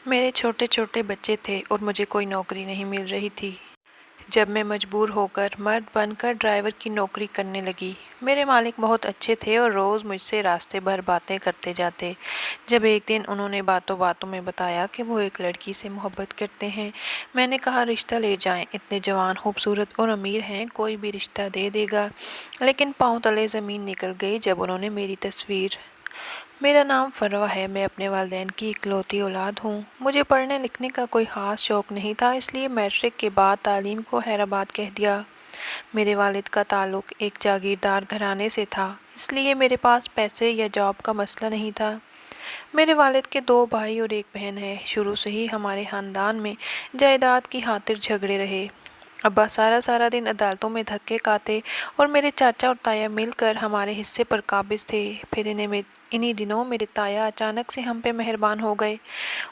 میرے چھوٹے چھوٹے بچے تھے اور مجھے کوئی نوکری نہیں مل رہی تھی جب میں مجبور ہو کر مرد بن کر ڈرائیور کی نوکری کرنے لگی۔ میرے مالک بہت اچھے تھے اور روز مجھ سے راستے بھر باتیں کرتے جاتے۔ جب ایک دن انہوں نے باتوں باتوں میں بتایا کہ وہ ایک لڑکی سے محبت کرتے ہیں، میں نے کہا رشتہ لے جائیں، اتنے جوان، خوبصورت اور امیر ہیں، کوئی بھی رشتہ دے دے گا۔ لیکن پاؤں تلے زمین نکل گئی جب انہوں نے میری تصویر۔ میرا نام فروہ ہے، میں اپنے والدین کی اکلوتی اولاد ہوں۔ مجھے پڑھنے لکھنے کا کوئی خاص شوق نہیں تھا، اس لیے میٹرک کے بعد تعلیم کو حیرآباد کہہ دیا۔ میرے والد کا تعلق ایک جاگیردار گھرانے سے تھا، اس لیے میرے پاس پیسے یا جاب کا مسئلہ نہیں تھا۔ میرے والد کے 2 بھائی اور 1 بہن ہے۔ شروع سے ہی ہمارے خاندان میں جائیداد کی خاطر جھگڑے رہے۔ ابا سارا دن عدالتوں میں دھکے کھاتے اور میرے چاچا اور تایا مل کر ہمارے حصے پر قابض تھے۔ پھر انہی دنوں میرے تایا اچانک سے ہم پہ مہربان ہو گئے۔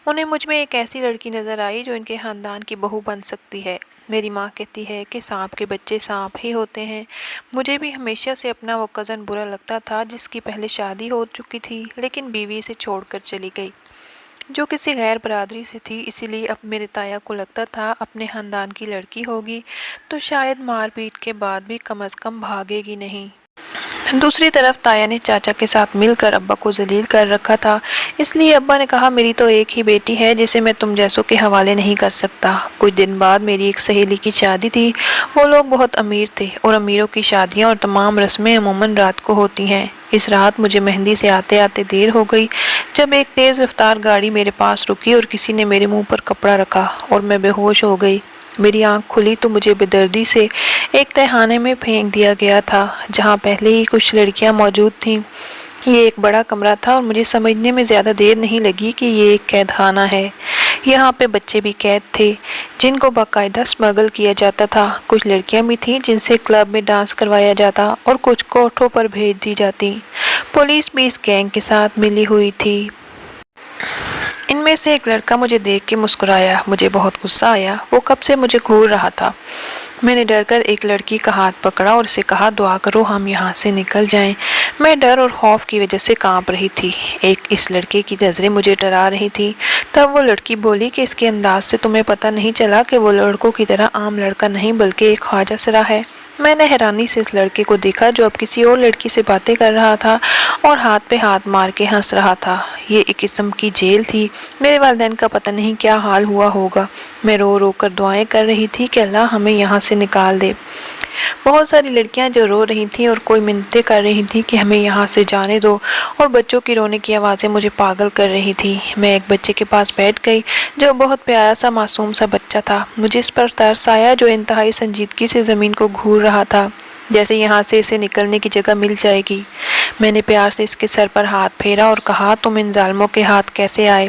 انہیں مجھ میں ایک ایسی لڑکی نظر آئی جو ان کے خاندان کی بہو بن سکتی ہے۔ میری ماں کہتی ہے کہ سانپ کے بچے سانپ ہی ہوتے ہیں۔ مجھے بھی ہمیشہ سے اپنا وہ کزن برا لگتا تھا جس کی پہلے شادی ہو چکی تھی لیکن بیوی سے چھوڑ کر چلی گئی، جو کسی غیر برادری سے تھی۔ اسی لیے اب میرے تایا کو لگتا تھا اپنے خاندان کی لڑکی ہوگی تو شاید مار پیٹ کے بعد بھی کم از کم بھاگے گی نہیں۔ دوسری طرف تایا نے چاچا کے ساتھ مل کر ابا کو ذلیل کر رکھا تھا، اس لیے ابا نے کہا میری تو ایک ہی بیٹی ہے جسے میں تم جیسوں کے حوالے نہیں کر سکتا۔ کچھ دن بعد میری ایک سہیلی کی شادی تھی۔ وہ لوگ بہت امیر تھے اور امیروں کی شادیاں اور تمام رسمیں عموماً رات کو ہوتی ہیں۔ اس رات مجھے مہندی سے آتے آتے دیر ہو گئی جب ایک تیز رفتار گاڑی میرے پاس رکی اور کسی نے میرے منہ پر کپڑا رکھا اور میں بے ہوش ہو گئی۔ میری آنکھ کھلی تو مجھے بے دردی سے ایک تہخانے میں پھینک دیا گیا تھا جہاں پہلے ہی کچھ لڑکیاں موجود تھیں۔ یہ ایک بڑا کمرہ تھا اور مجھے سمجھنے میں زیادہ دیر نہیں لگی کہ یہ ایک قید خانہ ہے۔ یہاں پہ بچے بھی قید تھے جن کو باقاعدہ سمگل کیا جاتا تھا۔ کچھ لڑکیاں بھی تھیں جن سے کلب میں ڈانس کروایا جاتا اور کچھ کوٹھوں پر بھیج دی جاتی۔ پولیس بھی اس گینگ کے ساتھ ملی ہوئی تھی۔ ان میں سے ایک لڑکا مجھے دیکھ کے مسکرایا۔ مجھے بہت غصہ آیا، وہ کب سے مجھے گھور رہا تھا۔ میں نے ڈر کر ایک لڑکی کا ہاتھ پکڑا اور اسے کہا دعا کرو ہم یہاں سے نکل جائیں۔ میں ڈر اور خوف کی وجہ سے کانپ رہی تھی۔ اس لڑکے کی نظریں مجھے ڈرا رہی تھی۔ تب وہ لڑکی بولی کہ اس کے انداز سے تمہیں پتہ نہیں چلا کہ وہ لڑکوں کی طرح عام لڑکا نہیں بلکہ ایک خواجہ سرا ہے۔ میں نے حیرانی سے اس لڑکے کو دیکھا جو اب کسی اور لڑکی سے باتیں کر رہا تھا اور ہاتھ پہ ہاتھ مار کے ہنس رہا تھا۔ یہ ایک قسم کی جیل تھی۔ میرے والدین کا پتہ نہیں کیا حال ہوا ہوگا۔ میں رو رو کر دعائیں کر رہی تھی کہ اللہ ہمیں یہاں سے نکال دے۔ بہت ساری لڑکیاں جو رو رہی تھیں اور کوئی منتیں کر رہی تھیں کہ ہمیں یہاں سے جانے دو، اور بچوں کی رونے کی آوازیں مجھے پاگل کر رہی تھیں۔ میں ایک بچے کے پاس بیٹھ گئی جو بہت پیارا سا معصوم سا بچہ تھا۔ مجھے اس پر ترس آیا جو انتہائی سنجیدگی سے زمین کو گھور رہا تھا، جیسے یہاں سے اسے نکلنے کی جگہ مل جائے گی۔ میں نے پیار سے اس کے سر پر ہاتھ پھیرا اور کہا تم ان ظالموں کے ہاتھ کیسے آئے؟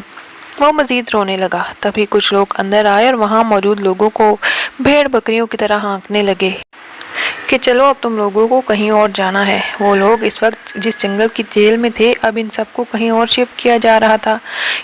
وہ مزید رونے لگا۔ تبھی کچھ لوگ اندر آئے اور وہاں موجود لوگوں کو بھیڑ بکریوں کی طرح ہانکنے لگے کہ چلو اب تم لوگوں کو کہیں اور جانا ہے۔ وہ لوگ اس وقت جس جنگل کی جیل میں تھے اب ان سب کو کہیں اور شفٹ کیا جا رہا تھا۔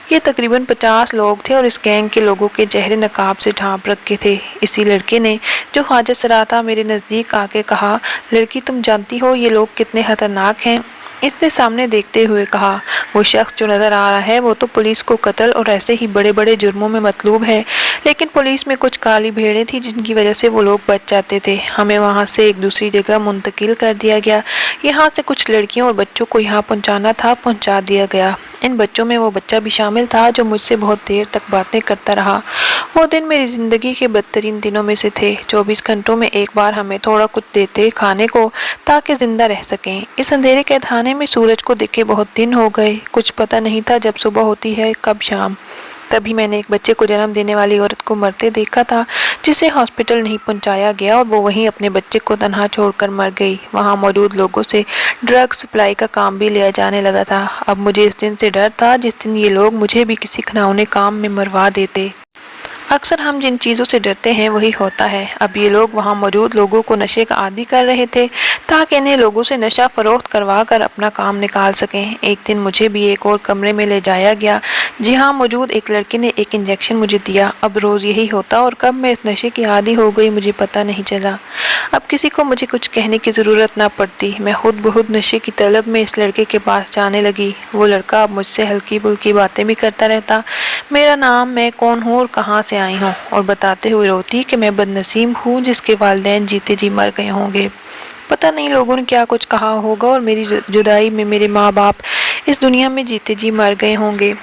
یہ تقریباً 50 لوگ تھے اور اس گینگ کے لوگوں کے چہرے نقاب سے ڈھانپ رکھے تھے۔ اسی لڑکے نے جو خواجہ سرا تھا میرے نزدیک آ کے کہا لڑکی تم جانتی ہو یہ لوگ کتنے خطرناک ہیں؟ اس نے سامنے دیکھتے ہوئے کہا وہ شخص جو نظر آ رہا ہے وہ تو پولیس کو قتل اور ایسے ہی بڑے بڑے جرموں میں مطلوب ہے، لیکن پولیس میں کچھ کالی بھیڑیں تھیں جن کی وجہ سے وہ لوگ بچ جاتے تھے۔ ہمیں وہاں سے ایک دوسری جگہ منتقل کر دیا گیا۔ یہاں سے کچھ لڑکیوں اور بچوں کو یہاں پہنچانا تھا، پہنچا دیا گیا۔ ان بچوں میں وہ بچہ بھی شامل تھا جو مجھ سے بہت دیر تک باتیں کرتا رہا۔ وہ دن میری زندگی کے بدترین دنوں میں سے تھے۔ 24 گھنٹوں میں ایک بار ہمیں تھوڑا کچھ دیتے کھانے کو تاکہ زندہ رہ سکیں۔ اس اندھیرے قید خانے میں سورج کو دیکھے بہت دن ہو گئے۔ کچھ پتہ نہیں تھا جب صبح ہوتی ہے کب شام۔ تبھی میں نے ایک بچے کو جنم دینے والی عورت کو مرتے دیکھا تھا جسے ہاسپٹل نہیں پہنچایا گیا اور وہ وہیں اپنے بچے کو تنہا چھوڑ کر مر گئی۔ وہاں موجود لوگوں سے ڈرگ سپلائی کا کام بھی لیا جانے لگا تھا۔ اب مجھے اس دن سے ڈر تھا جس دن یہ لوگ مجھے بھی کسی گھناؤنے کام میں مروا دیتے۔ اکثر ہم جن چیزوں سے ڈرتے ہیں وہی ہوتا ہے۔ اب یہ لوگ وہاں موجود لوگوں کو نشے کا عادی کر رہے تھے تاکہ انہیں لوگوں سے نشہ فروخت کروا کر اپنا کام نکال سکیں۔ ایک دن مجھے بھی ایک اور کمرے میں لے جایا گیا جہاں موجود ایک لڑکے نے ایک انجیکشن مجھے دیا۔ اب روز یہی ہوتا اور کب میں اس نشے کی عادی ہو گئی مجھے پتہ نہیں چلا۔ اب کسی کو مجھے کچھ کہنے کی ضرورت نہ پڑتی۔ میں خود بخود نشے کی طلب میں اس لڑکے کے پاس جانے لگی۔ وہ لڑکا اب مجھ سے ہلکی پھلکی باتیں بھی کرتا رہتا۔ میرا نام، میں کون ہوں اور کہاں سے آئی ہوں، اور بتاتے ہوئے روتی کہ میں بدنصیب ہوں جس کے والدین جیتے جی مر گئے ہوں گے۔ پتہ نہیں لوگوں نے کیا کچھ کہا ہوگا اور میری جدائی میں میرے ماں باپ اس دنیا میں جیتے جی مر گئے ہوں گے۔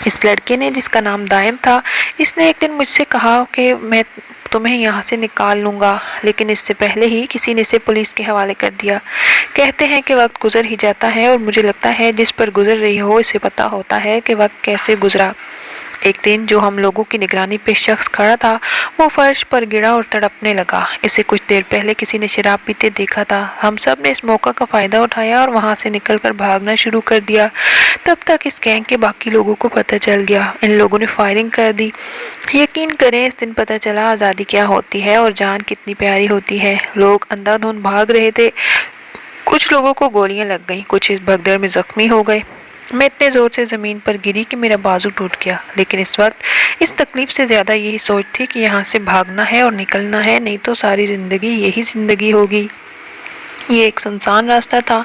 اس لڑکے نے، جس کا نام دائم تھا، اس نے ایک دن مجھ سے کہا کہ میں تمہیں یہاں سے نکال لوں گا، لیکن اس سے پہلے ہی کسی نے اسے پولیس کے حوالے کر دیا۔ کہتے ہیں کہ وقت گزر ہی جاتا ہے، اور مجھے لگتا ہے جس پر گزر رہی ہو اسے پتہ ہوتا ہے کہ وقت کیسے گزرا۔ ایک دن جو ہم لوگوں کی نگرانی پہ شخص کھڑا تھا وہ فرش پر گرا اور تڑپنے لگا۔ اسے کچھ دیر پہلے کسی نے شراب پیتے دیکھا تھا۔ ہم سب نے اس موقع کا فائدہ اٹھایا اور وہاں سے نکل کر بھاگنا شروع کر دیا۔ تب تک اس گینگ کے باقی لوگوں کو پتہ چل گیا۔ ان لوگوں نے فائرنگ کر دی۔ یقین کریں اس دن پتہ چلا آزادی کیا ہوتی ہے اور جان کتنی پیاری ہوتی ہے۔ لوگ اندھا دھند بھاگ رہے تھے۔ کچھ لوگوں کو گولیاں لگ گئیں، کچھ اس بھگدڑ میں زخمی ہو گئے۔ میں اتنے زور سے زمین پر گری کہ میرا بازو ٹوٹ گیا، لیکن اس وقت اس تکلیف سے زیادہ یہی سوچ تھی کہ یہاں سے بھاگنا ہے اور نکلنا ہے، نہیں تو ساری زندگی یہی زندگی ہوگی۔ یہ ایک سنسان راستہ تھا۔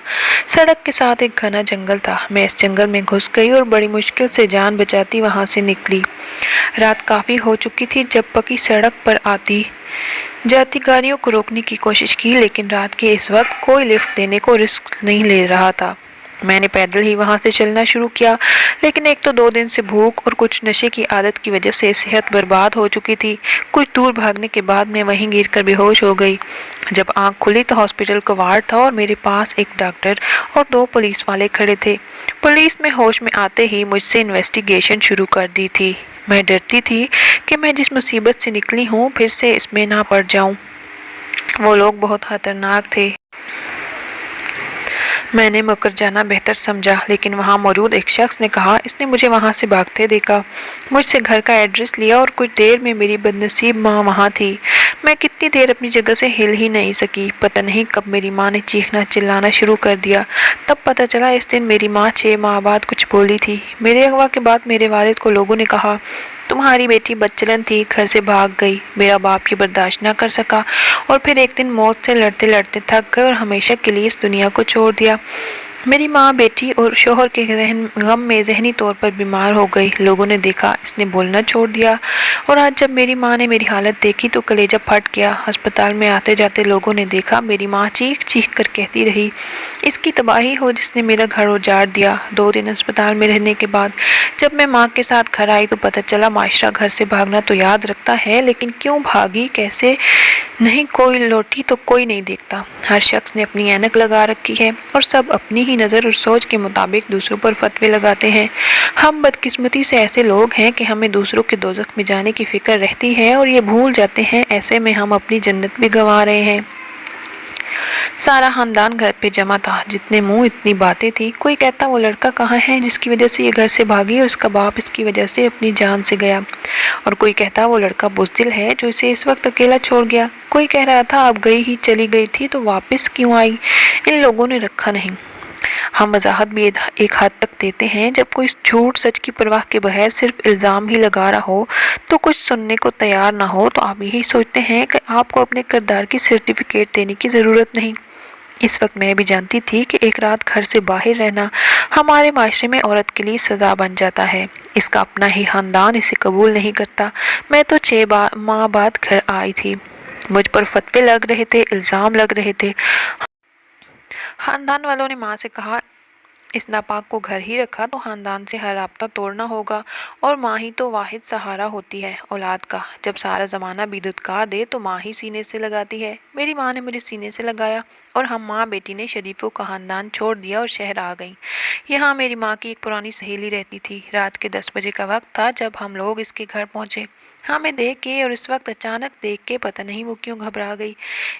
سڑک کے ساتھ ایک گھنا جنگل تھا۔ میں اس جنگل میں گھس گئی اور بڑی مشکل سے جان بچاتی وہاں سے نکلی۔ رات کافی ہو چکی تھی جب پکی سڑک پر آتی جاتی گاڑیوں کو روکنے کی کوشش کی، لیکن رات کے اس وقت کوئی لفٹ دینے کو رسک نہیں لے رہا تھا۔ میں نے پیدل ہی وہاں سے چلنا شروع کیا، لیکن ایک تو 2 دن سے بھوک اور کچھ نشے کی عادت کی وجہ سے صحت برباد ہو چکی تھی۔ کچھ دور بھاگنے کے بعد میں وہیں گر کر بے ہوش ہو گئی۔ جب آنکھ کھلی تو ہاسپٹل کا وارڈ تھا اور میرے پاس ایک ڈاکٹر اور 2 پولیس والے کھڑے تھے۔ پولیس میں ہوش میں آتے ہی مجھ سے انویسٹیگیشن شروع کر دی تھی۔ میں ڈرتی تھی کہ میں جس مصیبت سے نکلی ہوں پھر سے اس میں نہ پڑ جاؤں۔ وہ لوگ بہت خطرناک تھے۔ میں نے مکر جانا بہتر سمجھا، لیکن وہاں موجود ایک شخص نے کہا، اس نے مجھے وہاں سے بھاگتے دیکھا۔ مجھ سے گھر کا ایڈریس لیا اور کچھ دیر میں میری بدنصیب ماں وہاں تھی۔ میں کتنی دیر اپنی جگہ سے ہل ہی نہیں سکی۔ پتہ نہیں کب میری ماں نے چیخنا چلانا شروع کر دیا۔ تب پتہ چلا اس دن میری ماں 6 ماہ بعد کچھ بولی تھی۔ میرے اغوا کے بعد میرے والد کو لوگوں نے کہا، تمہاری بیٹی بدچلن تھی، گھر سے بھاگ گئی۔ میرا باپ یہ برداشت نہ کر سکا اور پھر ایک دن موت سے لڑتے لڑتے تھک گئے اور ہمیشہ کے لیے اس دنیا کو چھوڑ دیا۔ میری ماں بیٹی اور شوہر کے غم میں ذہنی طور پر بیمار ہو گئی۔ لوگوں نے دیکھا اس نے بولنا چھوڑ دیا، اور آج جب میری ماں نے میری حالت دیکھی تو کلیجہ پھٹ گیا۔ ہسپتال میں آتے جاتے لوگوں نے دیکھا میری ماں چیخ چیخ کر کہتی رہی، اس کی تباہی ہو جس نے میرا گھر اجاڑ دیا۔ 2 دن ہسپتال میں رہنے کے بعد جب میں ماں کے ساتھ گھر آئی تو پتہ چلا معاشرہ گھر سے بھاگنا تو یاد رکھتا ہے، لیکن کیوں بھاگی، کیسے نہیں، کوئی لوٹی تو کوئی نہیں دیکھتا۔ ہر شخص نے اپنی اینک لگا رکھی ہے اور سب اپنی ہی نظر اور سوچ کے مطابق دوسروں پر فتوے لگاتے ہیں۔ ہم بدقسمتی سے ایسے لوگ ہیں کہ ہمیں دوسروں کے دوزخ میں جانے کی فکر رہتی ہے اور یہ بھول جاتے ہیں ایسے میں ہم اپنی جنت بھی گنوا رہے ہیں۔ سارا خاندان گھر پہ جمع تھا، جتنے منہ اتنی باتیں تھی۔ کوئی کہتا وہ لڑکا کہاں ہے جس کی وجہ سے یہ گھر سے بھاگی اور اس کا باپ اس کی وجہ سے اپنی جان سے گیا، اور کوئی کہتا وہ لڑکا بزدل ہے جو اسے اس وقت اکیلا چھوڑ گیا۔ کوئی کہہ رہا تھا اب گئی ہی چلی گئی تھی تو واپس کیوں آئی، ان لوگوں نے رکھا نہیں۔ ہم وضاحت بھی ایک حد تک دیتے ہیں، جب کوئی جھوٹ سچ کی پرواہ کے بغیر صرف الزام ہی لگا رہا ہو تو کچھ سننے کو تیار نہ ہو تو آپ یہی سوچتے ہیں کہ آپ کو اپنے کردار کی سرٹیفکیٹ دینے کی ضرورت نہیں۔ اس وقت میں بھی جانتی تھی کہ ایک رات گھر سے باہر رہنا ہمارے معاشرے میں عورت کے لیے سزا بن جاتا ہے۔ اس کا اپنا ہی خاندان اسے قبول نہیں کرتا۔ میں تو 6 ماہ بعد گھر آئی تھی۔ مجھ پر فتوے لگ رہے تھے، الزام لگ رہے تھے۔ خاندان والوں نے ماں سے کہا اس ناپاک کو گھر ہی رکھا تو خاندان سے ہر رابطہ توڑنا ہوگا، اور ماں ہی تو واحد سہارا ہوتی ہے اولاد کا۔ جب سارا زمانہ بھی دھتکار دے تو ماں ہی سینے سے لگاتی ہے۔ میری ماں نے مجھے سینے سے لگایا اور ہم ماں بیٹی نے شریفوں کا خاندان چھوڑ دیا اور شہر آ گئیں۔ یہاں میری ماں کی ایک پرانی سہیلی رہتی تھی۔ رات کے 10 بجے کا وقت تھا جب ہم لوگ اس کے گھر پہنچے۔ ہمیں دیکھ کے اور اس وقت اچانک دیکھ کے پتہ نہیں وہ کیوں گھبرا گئی۔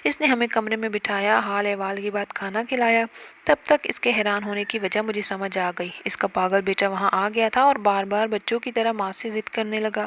اس نے ہمیں کمرے میں بٹھایا، حال احوال کے بعد کھانا کھلایا۔ تب تک اس کے حیران ہونے کی وجہ مجھے سمجھ آ گئی۔ اس کا پاگل بیٹا وہاں آ گیا تھا اور بار بار بچوں کی طرح ماں سے ضد کرنے لگا۔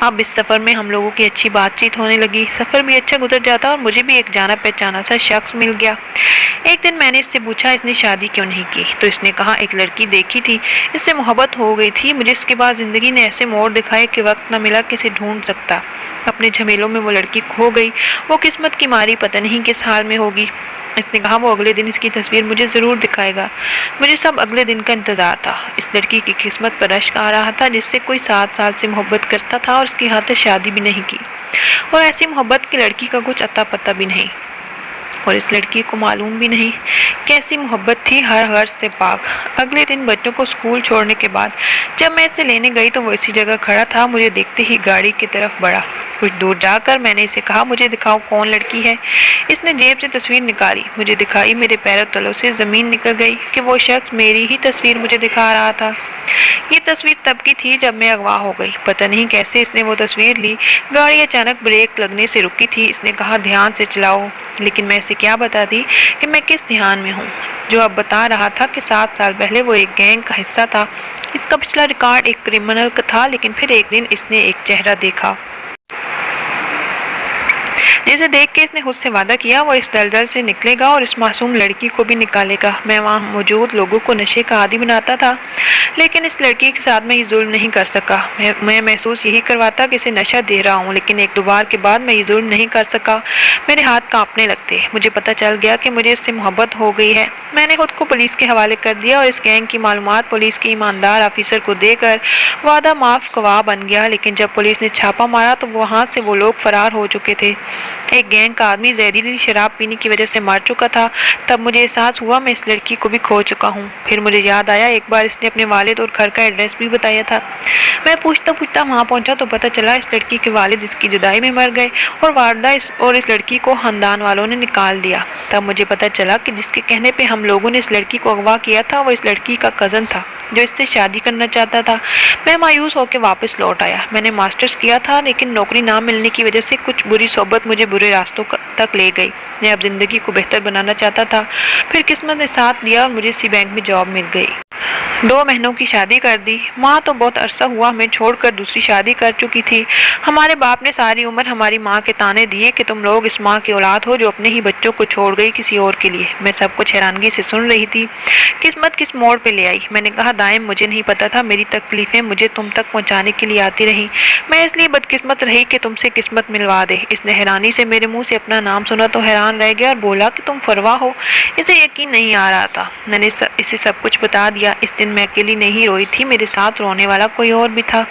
اب اس سفر میں ہم لوگوں کی اچھی بات چیت ہونے لگی، سفر بھی اچھا گزر جاتا اور مجھے بھی ایک جانا پہچانا سا شخص مل گیا۔ ایک دن میں نے اس سے پوچھا اس نے شادی کیوں نہیں کی، تو اس نے کہا ایک لڑکی دیکھی تھی، اس سے محبت ہو گئی تھی، مجھے اس کے بعد زندگی نے ایسے موڑ دکھائے کہ وقت نہ ملا کہ اسے ڈھونڈ سکتا۔ اپنے جھمیلوں میں وہ لڑکی کھو گئی، وہ قسمت کی ماری پتہ نہیں کس حال میں ہوگی۔ اس نے کہا وہ اگلے دن اس کی تصویر مجھے ضرور دکھائے گا۔ مجھے سب اگلے دن کا انتظار تھا۔ اس لڑکی کی قسمت پر اشک آ رہا تھا جس سے کوئی 7 سال سے محبت کرتا تھا اور اس کی ہاتھ شادی بھی نہیں کی، اور ایسی محبت کی لڑکی کا کچھ اتا پتہ بھی نہیں، اور اس لڑکی کو معلوم بھی نہیں کیسی محبت تھی، ہر غرض سے پاک۔ اگلے دن بچوں کو اسکول چھوڑنے کے بعد جب میں اسے لینے گئی تو وہ اسی جگہ کھڑا تھا، مجھے دیکھتے ہی گاڑی کی طرف بڑھا۔ کچھ دور جا کر میں نے اسے کہا مجھے دکھاؤ کون لڑکی ہے۔ اس نے جیب سے تصویر نکالی، مجھے دکھائی، میرے پیروں تلوں سے زمین نکل گئی کہ وہ شخص میری ہی تصویر مجھے دکھا رہا تھا۔ یہ تصویر تب کی تھی جب میں اغوا ہو گئی، پتہ نہیں کیسے اس نے وہ تصویر لی۔ گاڑی اچانک بریک لگنے سے رکی تھی، اس نے کہا دھیان سے چلاؤ، لیکن میں اسے کیا بتاتی کہ میں کس دھیان میں ہوں، جو اب بتا رہا تھا کہ 7 سال پہلے وہ ایک گینگ کا حصہ تھا۔ اس کا پچھلا ریکارڈ ایک کرمنل کا تھا، لیکن پھر ایک دن اس نے ایک چہرہ دیکھا جسے دیکھ کے اس نے خود سے وعدہ کیا وہ اس دلدل سے نکلے گا اور اس معصوم لڑکی کو بھی نکالے گا۔ میں وہاں موجود لوگوں کو نشے کا عادی بناتا تھا، لیکن اس لڑکی کے ساتھ میں یہ ظلم نہیں کر سکا۔ میں محسوس یہی کرواتا کہ اسے نشہ دے رہا ہوں، لیکن ایک دو بار کے بعد میں یہ ظلم نہیں کر سکا۔ میرے ہاتھ کانپنے لگتے، مجھے پتہ چل گیا کہ مجھے اس سے محبت ہو گئی ہے۔ میں نے خود کو پولیس کے حوالے کر دیا اور اس گینگ کی معلومات پولیس کے ایماندار آفیسر کو دے کر وعدہ معاف گواہ بن گیا، لیکن جب پولیس نے چھاپا مارا تو وہاں سے وہ لوگ فرار ہو چکے تھے۔ ایک گینگ کا آدمی زہریلی شراب پینے کی وجہ سے مر چکا تھا۔ تب مجھے احساس ہوا میں اس لڑکی کو بھی کھو چکا ہوں۔ پھر مجھے یاد آیا ایک بار اس نے اپنے والد اور گھر کا ایڈریس بھی بتایا تھا۔ میں پوچھتا وہاں پہنچا تو پتہ چلا اس لڑکی کے والد اس کی جدائی میں مر گئے اور والدہ اس لڑکی کو خاندان والوں نے نکال دیا۔ تب مجھے پتہ چلا کہ جس کے کہنے پہ ہم لوگوں نے اس لڑکی کو اغوا کیا تھا وہ اس لڑکی کا کزن تھا جو اس سے شادی کرنا چاہتا تھا۔ میں مایوس ہو کے واپس لوٹ آیا۔ میں نے ماسٹرز کیا تھا، لیکن نوکری نہ ملنے کی وجہ سے کچھ بری صحبت مجھے برے راستوں تک لے گئی۔ میں اب زندگی کو بہتر بنانا چاہتا تھا، پھر قسمت نے ساتھ دیا اور مجھے اسی بینک میں جاب مل گئی۔ 2 مہینوں کی شادی کر دی۔ ماں تو بہت عرصہ ہوا ہمیں چھوڑ کر دوسری شادی کر چکی تھی۔ ہمارے باپ نے ساری عمر ہماری ماں کے طعنے دیے کہ تم لوگ اس ماں کی اولاد ہو جو اپنے ہی بچوں کو چھوڑ گئی کسی اور کے لیے۔ میں سب کچھ حیرانگی سے سن رہی تھی۔ قسمت کس موڑ پہ لے آئی؟ میں نے کہا دائم مجھے نہیں پتا تھا، میری تکلیفیں مجھے تم تک پہنچانے کے لیے آتی رہیں۔ میں اس لیے بدقسمت رہی کہ تم سے قسمت ملوا دے۔ اس نے حیرانی سے میرے منہ سے اپنا نام سنا تو حیران رہ گیا اور بولا کہ تم فروا ہو۔ اسے یقین نہیں آ رہا تھا۔ میں نے اسے سب کچھ بتا دیا۔ اس دن میں اکیلی نہیں روئی تھی، میرے ساتھ رونے والا کوئی اور بھی تھا۔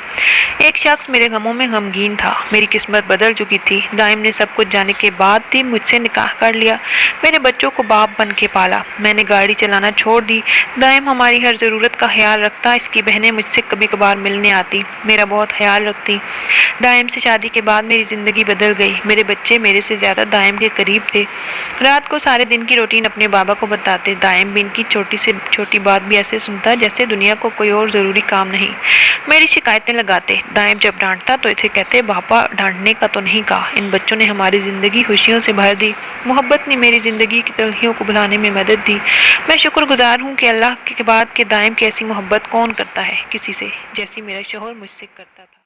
ایک شخص میرے غموں میں غمگین تھا۔ میری قسمت بدل چکی تھی۔ دائم نے سب کچھ جانے کے بعد بھی مجھ سے نکاح کر لیا، میرے بچوں کو باپ بن کے پالا۔ میں نے گاڑی چلانا چھوڑ دی۔ دائم ہماری ہر ضرورت کا خیال رکھتا، اس کی بہنیں مجھ سے کبھی کبھار ملنے آتی، میرا بہت خیال رکھتی۔ دائم سے شادی کے بعد میری زندگی بدل گئی۔ میرے بچے میرے سے زیادہ دائم کے قریب تھے۔ رات کو سارے دن کی روٹین اپنے بابا کو بتاتے۔ دائم بھی ان کی چھوٹی سے چھوٹی بات بھی ایسے سنتا جیسے دنیا کو کوئی اور ضروری کام نہیں۔ میری شکایتیں لگاتے۔ دائم جب ڈانٹتا تو اسے کہتے بابا ڈانٹنے کا تو نہیں کہا، ان بچوں نے ہماری زندگی خوشیوں سے بھر دی، محبت نے میری زندگی کی تلخیوں کو بھلانے میں مدد دی۔ میں شکر گزار ہوں کہ اللہ کے بعد کہ دائم کی ایسی محبت کون کرتا ہے کسی سے جیسی میرا شوہر مجھ سے کرتا تھا۔